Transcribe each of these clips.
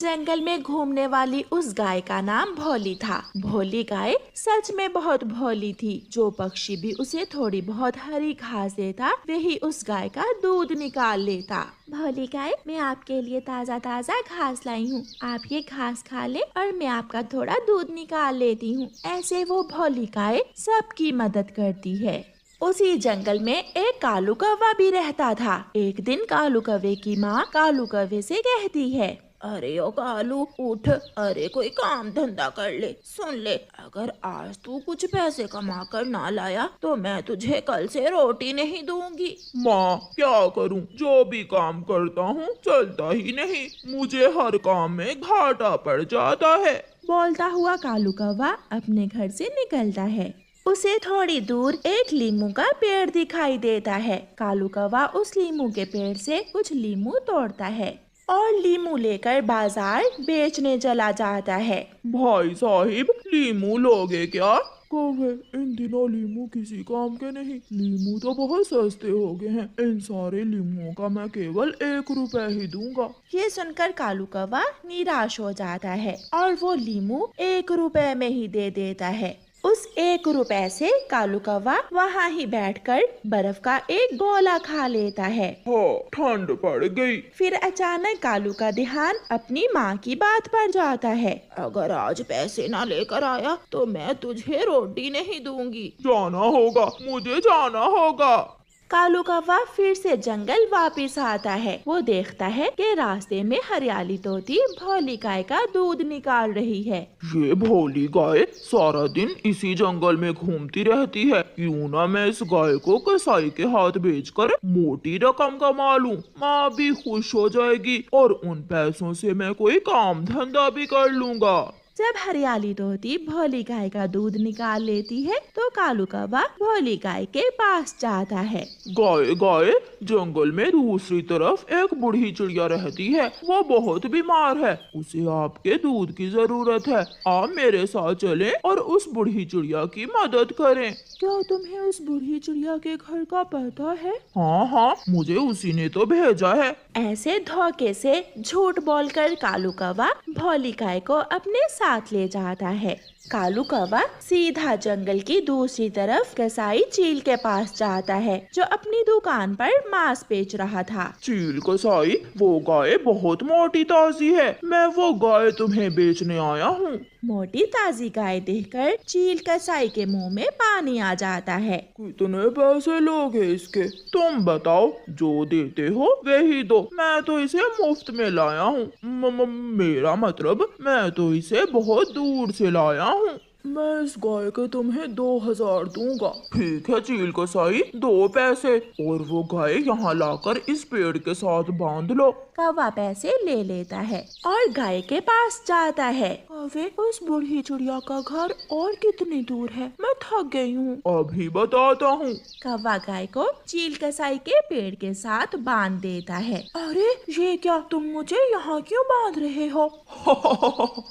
जंगल में घूमने वाली उस गाय का नाम भोली था। भोली गाय सच में बहुत भोली थी। जो पक्षी भी उसे थोड़ी बहुत हरी घास देता, वही उस गाय का दूध निकाल लेता। भोली गाय, मैं आपके लिए ताज़ा ताज़ा घास लाई हूँ। आप ये घास खा ले और मैं आपका थोड़ा दूध निकाल लेती हूँ। ऐसे वो भोली गाय सबकी मदद करती है। उसी जंगल में एक कालू कौवा भी रहता था। एक दिन कालू कौवे की माँ कालू कौवे से कहती है, अरे ओ कालू उठ, अरे कोई काम धंधा कर ले। सुन ले, अगर आज तू कुछ पैसे कमा कर ना लाया तो मैं तुझे कल से रोटी नहीं दूंगी। माँ, क्या करूँ? जो भी काम करता हूँ चलता ही नहीं। मुझे हर काम में घाटा पड़ जाता है। बोलता हुआ कालू कौवा अपने घर से निकलता है। उसे थोड़ी दूर एक लीमू का पेड़ दिखाई देता है। कालू कौवा उस लीमू के पेड़ से कुछ लीमू तोड़ता है और लीमू लेकर बाजार बेचने चला जाता है। भाई साहिब, लीमू लोगे क्या? कौवे, इन दिनों लीमू किसी काम के नहीं। लीमू तो बहुत सस्ते हो गए हैं। इन सारे लीमुओं का मैं केवल 1 रुपए ही दूंगा। ये सुनकर कालू कौवा निराश हो जाता है और वो लीमू 1 रुपए में ही दे देता है। उस 1 रुपए से कालू कौवा वहाँ ही बैठकर बर्फ का एक गोला खा लेता है। हो, ठंड पड़ गई। फिर अचानक कालू का ध्यान अपनी माँ की बात पर जाता है। अगर आज पैसे ना लेकर आया तो मैं तुझे रोटी नहीं दूंगी। जाना होगा, मुझे जाना होगा। कालू कौवा फिर से जंगल वापस आता है। वो देखता है कि रास्ते में हरियाली तोती भोली गाय का दूध निकाल रही है। ये भोली गाय सारा दिन इसी जंगल में घूमती रहती है। क्यों ना मैं इस गाय को कसाई के हाथ बेचकर मोटी रकम कमा लूं। माँ भी खुश हो जाएगी और उन पैसों से मैं कोई काम धंधा भी कर लूंगा। जब हरियाली तोती भोली गाय का दूध निकाल लेती है तो कालू कौवा भोली गाय के पास जाता है। गाय गाय, जंगल में दूसरी तरफ एक बूढ़ी चिड़िया रहती है। वो बहुत बीमार है। उसे आपके दूध की जरूरत है। आप मेरे साथ चलें और उस बूढ़ी चिड़िया की मदद करें। क्या तुम्हें उस बूढ़ी चिड़िया के घर का पता है? हाँ हाँ, मुझे उसी ने तो भेजा है। ऐसे धोखे से झूठ बोलकर कालू कौवा भोली गाय को अपने साथ ले जाता है। कालू कौवा सीधा जंगल की दूसरी तरफ कसाई चील के पास जाता है, जो अपनी दुकान पर मांस बेच रहा था। चील कसाई, वो गाय बहुत मोटी ताजी है। मैं वो गाय तुम्हें बेचने आया हूँ। मोटी ताजी गाय देखकर चील कसाई के मुंह में पानी आ जाता है। कितने पैसे लोगे इसके? तुम बताओ, जो देते हो वही दो। मैं तो इसे मुफ्त में लाया हूँ। मेरा मतलब, मैं तो इसे बहुत दूर से लाया हूँ। मैं इस गाय के तुम्हें 2000 दूंगा। ठीक है चील कसाई, 2 पैसे। और वो गाय यहाँ लाकर इस पेड़ के साथ बांध लो। कौवा पैसे ले लेता है और गाय के पास जाता है। कौवे, उस बूढ़ी चिड़िया का घर और कितनी दूर है? मैं थक गई हूँ। अभी बताता हूँ। कौवा गाय को चील कसाई के पेड़ के साथ बांध देता है। अरे ये क्या, तुम मुझे यहाँ क्यों बांध रहे हो?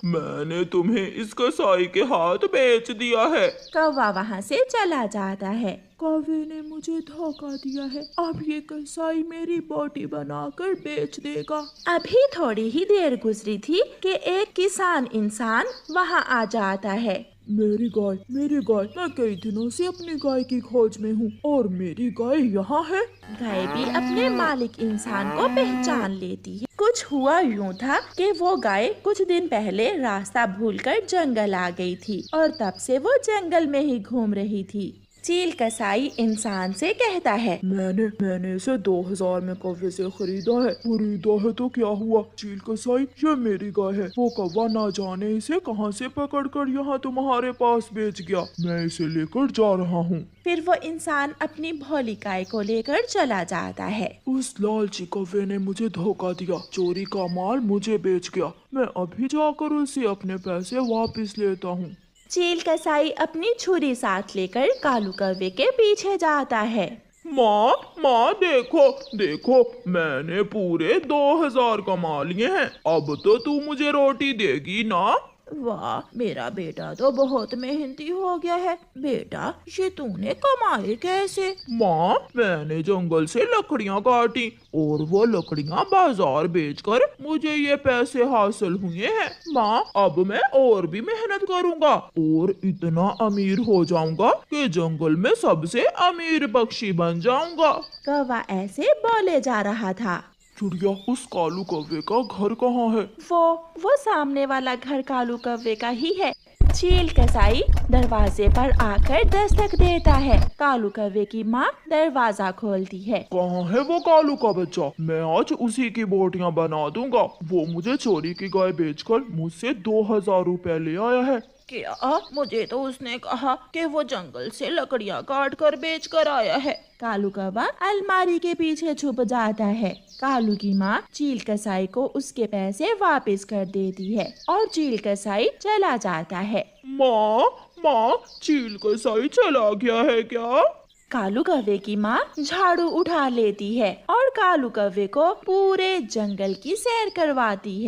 मैंने तुम्हें इस कसाई के हाथ बेच दिया है। कौवा वहाँ से चला जाता है। कौवे ने मुझे धोखा दिया है। अब ये कसाई मेरी बोटी बनाकर बेच देगा। अभी थोड़ी ही देर गुजरी थी कि एक किसान इंसान वहाँ आ जाता है। मेरी गाय, मैं कई दिनों से अपनी गाय की खोज में हूँ और मेरी गाय यहाँ है। गाय भी अपने मालिक इंसान को पहचान लेती है। कुछ हुआ यूं था कि वो गाय कुछ दिन पहले रास्ता भूलकर जंगल आ गई थी और तब से वो जंगल में ही घूम रही थी। चील कसाई इंसान से कहता है, मैंने इसे 2000 में कौवे से खरीदा है तो क्या हुआ? चील कसाई, ये मेरी गाय है। वो कौवा ना जाने इसे कहां से पकड़कर यहाँ तुम्हारे पास बेच गया। मैं इसे लेकर जा रहा हूँ। फिर वो इंसान अपनी भोली गाय को लेकर चला जाता है। उस लालची कौवे ने मुझे धोखा दिया। चोरी का माल मुझे बेच गया। मैं अभी जाकर उसे अपने पैसे वापस लेता हूँ। चील कसाई अपनी छुरी साथ लेकर कालू कौवे के पीछे जाता है। माँ देखो, मैंने पूरे 2000 कमा लिए हैं। अब तो तू मुझे रोटी देगी ना? वाह, मेरा बेटा तो बहुत मेहनती हो गया है। बेटा, ये तूने कमाए कैसे? माँ, मैंने जंगल से लकड़ियाँ काटी और वो लकड़ियाँ बाजार बेचकर मुझे ये पैसे हासिल हुए हैं। माँ, अब मैं और भी मेहनत करूँगा और इतना अमीर हो जाऊँगा कि जंगल में सबसे अमीर पक्षी बन जाऊँगा। कौवा ऐसे बोले जा रहा था। चिड़िया, उस कालू कौवे का घर कहाँ है? वो सामने वाला घर कालू कौवे का ही है। चील कसाई दरवाजे पर आकर दस्तक देता है। कालू कौवे की माँ दरवाजा खोलती है। कहाँ है वो कालू का बच्चा? मैं आज उसी की बोटियां बना दूंगा। वो मुझे चोरी की गाय बेचकर मुझसे 2000 रुपए ले आया है। क्या? मुझे तो उसने कहा कि वो जंगल से लकड़ियाँ काट कर बेच कर आया है। कालू कौवा अलमारी के पीछे छुप जाता है। कालू की माँ चील कसाई को उसके पैसे वापस कर देती है और चील कसाई चला जाता है। माँ, चील कसाई चला गया है क्या? कालू कौवे की माँ झाड़ू उठा लेती है और कालू कौवे को पूरे जंगल की सैर करवाती है।